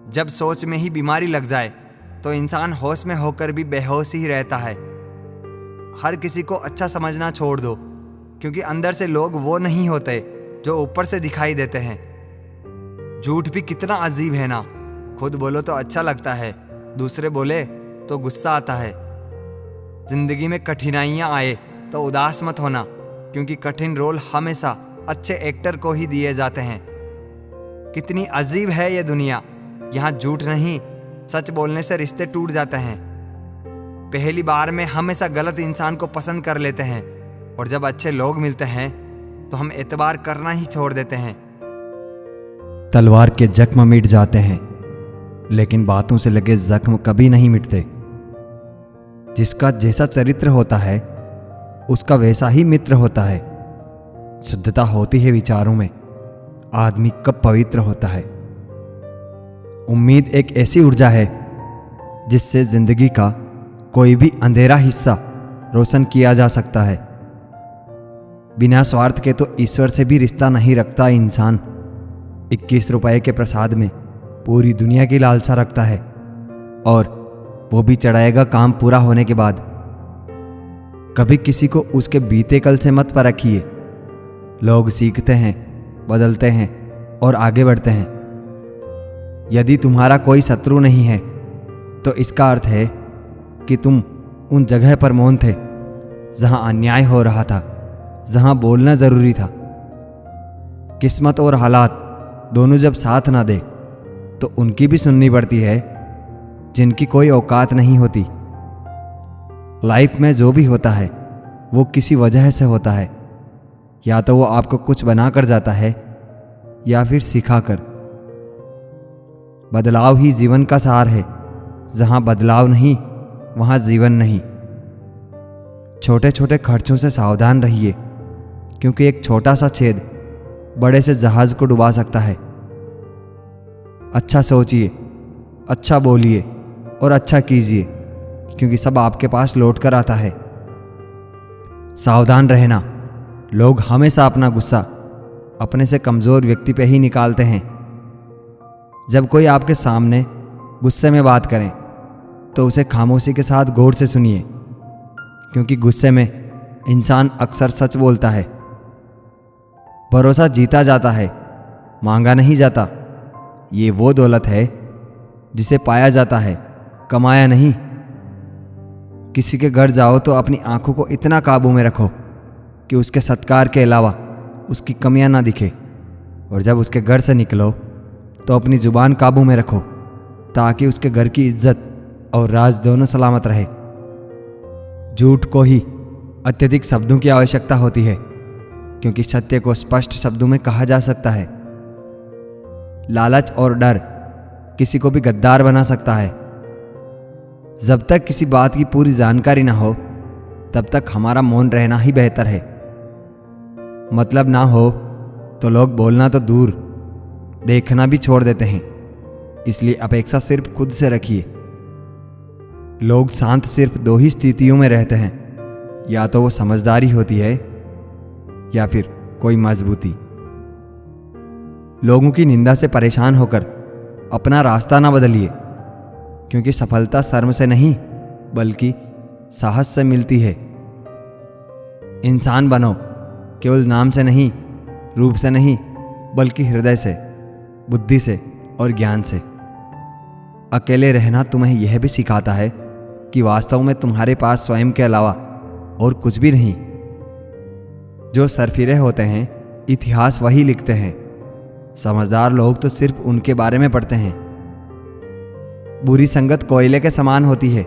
जब सोच में ही बीमारी लग जाए तो इंसान होश में होकर भी बेहोश ही रहता है। हर किसी को अच्छा समझना छोड़ दो, क्योंकि अंदर से लोग वो नहीं होते जो ऊपर से दिखाई देते हैं। झूठ भी कितना अजीब है ना। खुद बोलो तो अच्छा लगता है, दूसरे बोले तो गुस्सा आता है। जिंदगी में कठिनाइयाँ आए तो उदास मत होना, क्योंकि कठिन रोल हमेशा अच्छे एक्टर को ही दिए जाते हैं। कितनी अजीब है ये दुनिया। यहाँ झूठ नहीं, सच बोलने से रिश्ते टूट जाते हैं। पहली बार में हमेशा गलत इंसान को पसंद कर लेते हैं, और जब अच्छे लोग मिलते हैं तो हम एतबार करना ही छोड़ देते हैं। तलवार के जख्म मिट जाते हैं, लेकिन बातों से लगे जख्म कभी नहीं मिटते। जिसका जैसा चरित्र होता है उसका वैसा ही मित्र होता है। शुद्धता होती है विचारों में, आदमी कब पवित्र होता है। उम्मीद एक ऐसी ऊर्जा है जिससे जिंदगी का कोई भी अंधेरा हिस्सा रोशन किया जा सकता है। बिना स्वार्थ के तो ईश्वर से भी रिश्ता नहीं रखता इंसान। 21 रुपए के प्रसाद में पूरी दुनिया की लालसा रखता है, और वो भी चढ़ाएगा काम पूरा होने के बाद। कभी किसी को उसके बीते कल से मत परखिए। लोग सीखते हैं, बदलते हैं और आगे बढ़ते हैं। यदि तुम्हारा कोई शत्रु नहीं है तो इसका अर्थ है कि तुम उन जगह पर मौन थे जहां अन्याय हो रहा था, जहां बोलना जरूरी था। किस्मत और हालात दोनों जब साथ ना दे तो उनकी भी सुननी पड़ती है जिनकी कोई औकात नहीं होती। लाइफ में जो भी होता है वो किसी वजह से होता है। या तो वो आपको कुछ बना कर जाता है या फिर सिखाकर। बदलाव ही जीवन का सार है। जहां बदलाव नहीं वहां जीवन नहीं। छोटे छोटे खर्चों से सावधान रहिए, क्योंकि एक छोटा सा छेद बड़े से जहाज को डुबा सकता है। अच्छा सोचिए, अच्छा बोलिए और अच्छा कीजिए, क्योंकि सब आपके पास लौट कर आता है। सावधान रहना, लोग हमेशा अपना गुस्सा अपने से कमज़ोर व्यक्ति पे ही निकालते हैं। जब कोई आपके सामने गुस्से में बात करें तो उसे खामोशी के साथ गौर से सुनिए, क्योंकि गुस्से में इंसान अक्सर सच बोलता है। भरोसा जीता जाता है, मांगा नहीं जाता। ये वो दौलत है जिसे पाया जाता है, कमाया नहीं। किसी के घर जाओ तो अपनी आंखों को इतना काबू में रखो कि उसके सत्कार के अलावा उसकी कमियां ना दिखे, और जब उसके घर से निकलो तो अपनी जुबान काबू में रखो, ताकि उसके घर की इज्जत और राज दोनों सलामत रहे। झूठ को ही अत्यधिक शब्दों की आवश्यकता होती है, क्योंकि सत्य को स्पष्ट शब्दों में कहा जा सकता है। लालच और डर किसी को भी गद्दार बना सकता है। जब तक किसी बात की पूरी जानकारी ना हो तब तक हमारा मौन रहना ही बेहतर है। मतलब ना हो तो लोग बोलना तो दूर, देखना भी छोड़ देते हैं। इसलिए अपेक्षा सिर्फ खुद से रखिए। लोग शांत सिर्फ दो ही स्थितियों में रहते हैं, या तो वो समझदारी होती है या फिर कोई मजबूती। लोगों की निंदा से परेशान होकर अपना रास्ता ना बदलिए, क्योंकि सफलता शर्म से नहीं बल्कि साहस से मिलती है। इंसान बनो, केवल नाम से नहीं, रूप से नहीं, बल्कि हृदय से, बुद्धि से और ज्ञान से। अकेले रहना तुम्हें यह भी सिखाता है कि वास्तव में तुम्हारे पास स्वयं के अलावा और कुछ भी नहीं। जो सरफिरे होते हैं इतिहास वही लिखते हैं। समझदार लोग तो सिर्फ उनके बारे में पढ़ते हैं। बुरी संगत कोयले के समान होती है,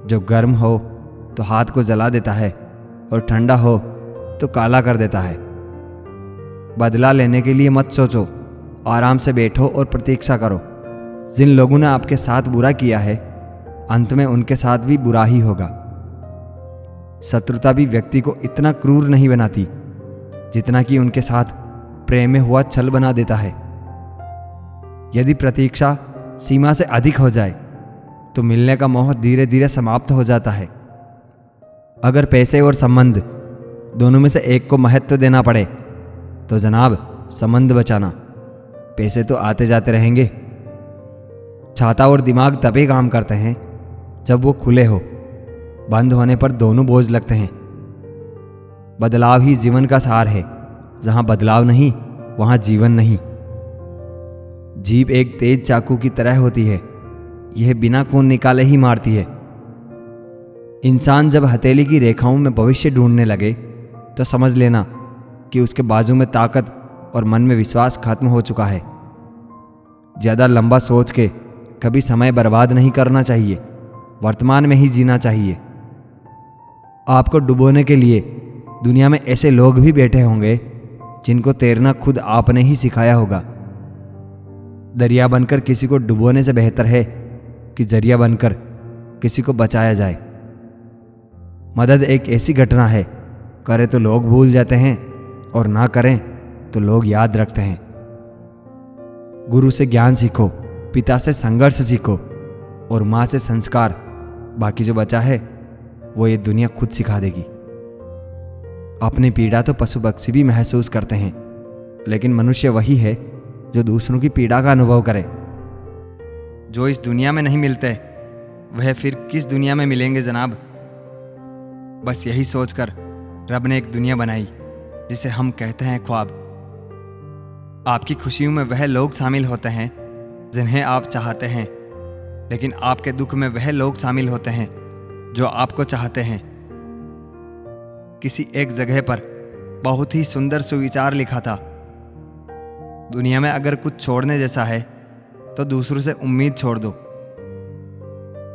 जो गर्म हो तो हाथ को जला देता है और ठंडा हो तो काला कर देता है। बदला लेने के लिए मत सोचो, आराम से बैठो और प्रतीक्षा करो। जिन लोगों ने आपके साथ बुरा किया है, अंत में उनके साथ भी बुरा ही होगा। शत्रुता भी व्यक्ति को इतना क्रूर नहीं बनाती जितना कि उनके साथ प्रेम में हुआ छल बना देता है। यदि प्रतीक्षा सीमा से अधिक हो जाए तो मिलने का मोह धीरे धीरे समाप्त हो जाता है। अगर पैसे और संबंध दोनों में से एक को महत्व देना पड़े तो जनाब संबंध बचाना। पैसे तो आते जाते रहेंगे। छाता और दिमाग तभी काम करते हैं जब वो खुले हो। बंद होने पर दोनों बोझ लगते हैं। बदलाव ही जीवन का सार है। जहां बदलाव नहीं वहां जीवन नहीं। जीभ एक तेज चाकू की तरह होती है। यह बिना खून निकाले ही मारती है। इंसान जब हथेली की रेखाओं में भविष्य ढूंढने लगे तो समझ लेना कि उसके बाजू में ताकत और मन में विश्वास खत्म हो चुका है। ज़्यादा लंबा सोच के कभी समय बर्बाद नहीं करना चाहिए। वर्तमान में ही जीना चाहिए। आपको डुबोने के लिए दुनिया में ऐसे लोग भी बैठे होंगे जिनको तैरना खुद आपने ही सिखाया होगा। दरिया बनकर किसी को डुबोने से बेहतर है कि जरिया बनकर किसी को बचाया जाए। मदद एक ऐसी घटना है, करें तो लोग भूल जाते हैं और ना करें तो लोग याद रखते हैं। गुरु से ज्ञान सीखो, पिता से संघर्ष सीखो और माँ से संस्कार। बाकी जो बचा है वो ये दुनिया खुद सिखा देगी। अपनी पीड़ा तो पशु पक्षी भी महसूस करते हैं, लेकिन मनुष्य वही है जो दूसरों की पीड़ा का अनुभव करे। जो इस दुनिया में नहीं मिलते वह फिर किस दुनिया में मिलेंगे जनाब। बस यही सोचकर रब ने एक दुनिया बनाई जिसे हम कहते हैं ख्वाब। आपकी खुशियों में वह लोग शामिल होते हैं जिन्हें आप चाहते हैं, लेकिन आपके दुख में वह लोग शामिल होते हैं जो आपको चाहते हैं। किसी एक जगह पर बहुत ही सुंदर सुविचार लिखा था, दुनिया में अगर कुछ छोड़ने जैसा है तो दूसरों से उम्मीद छोड़ दो।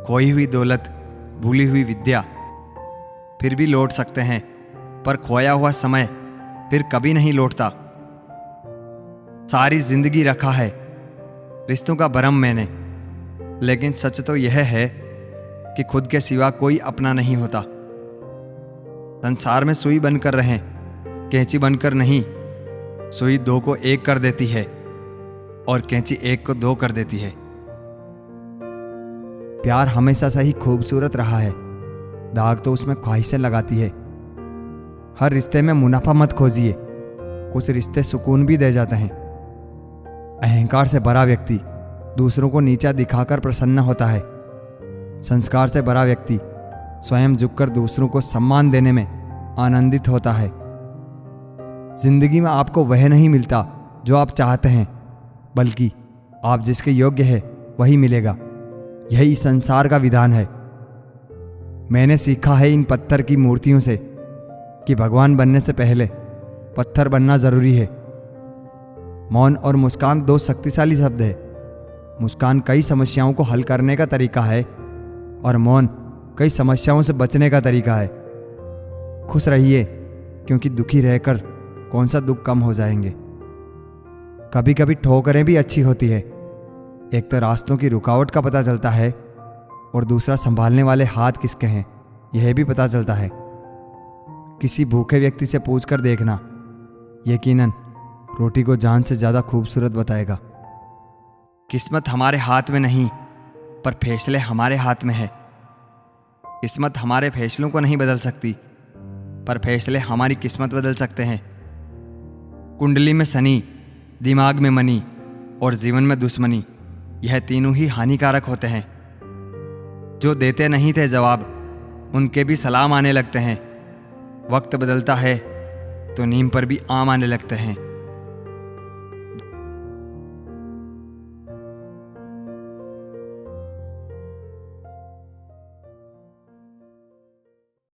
खोई हुई दौलत, भूली हुई विद्या फिर भी लौट सकते हैं, पर खोया हुआ समय फिर कभी नहीं लौटता। सारी जिंदगी रखा है रिश्तों का भरम मैंने, लेकिन सच तो यह है कि खुद के सिवा कोई अपना नहीं होता। संसार में सुई बनकर रहें, कैंची बनकर नहीं। सुई दो को एक कर देती है और कैंची एक को दो कर देती है। प्यार हमेशा से ही खूबसूरत रहा है, दाग तो उसमें ख्वाहिशें लगाती है। हर रिश्ते में मुनाफा मत खोजिए, कुछ रिश्ते सुकून भी दे जाते हैं। अहंकार से भरा व्यक्ति दूसरों को नीचा दिखाकर प्रसन्न होता है। संस्कार से भरा व्यक्ति स्वयं झुककर दूसरों को सम्मान देने में आनंदित होता है। जिंदगी में आपको वह नहीं मिलता जो आप चाहते हैं, बल्कि आप जिसके योग्य है वही मिलेगा। यही संसार का विधान है। मैंने सीखा है इन पत्थर की मूर्तियों से कि भगवान बनने से पहले पत्थर बनना जरूरी है। मौन और मुस्कान दो शक्तिशाली शब्द है। मुस्कान कई समस्याओं को हल करने का तरीका है और मौन कई समस्याओं से बचने का तरीका है। खुश रहिए, क्योंकि दुखी रहकर कौन सा दुख कम हो जाएंगे। कभी कभी ठोकरें भी अच्छी होती है। एक तो रास्तों की रुकावट का पता चलता है और दूसरा संभालने वाले हाथ किसके हैं यह भी पता चलता है। किसी भूखे व्यक्ति से पूछकर देखना, यकीनन रोटी को जान से ज़्यादा खूबसूरत बताएगा। किस्मत हमारे हाथ में नहीं, पर फैसले हमारे हाथ में है। किस्मत हमारे फैसलों को नहीं बदल सकती, पर फैसले हमारी किस्मत बदल सकते हैं। कुंडली में शनि, दिमाग में मनी और जीवन में दुश्मनी, यह तीनों ही हानिकारक होते हैं। जो देते नहीं थे जवाब, उनके भी सलाम आने लगते हैं। वक्त बदलता है तो नीम पर भी आम आने लगते हैं।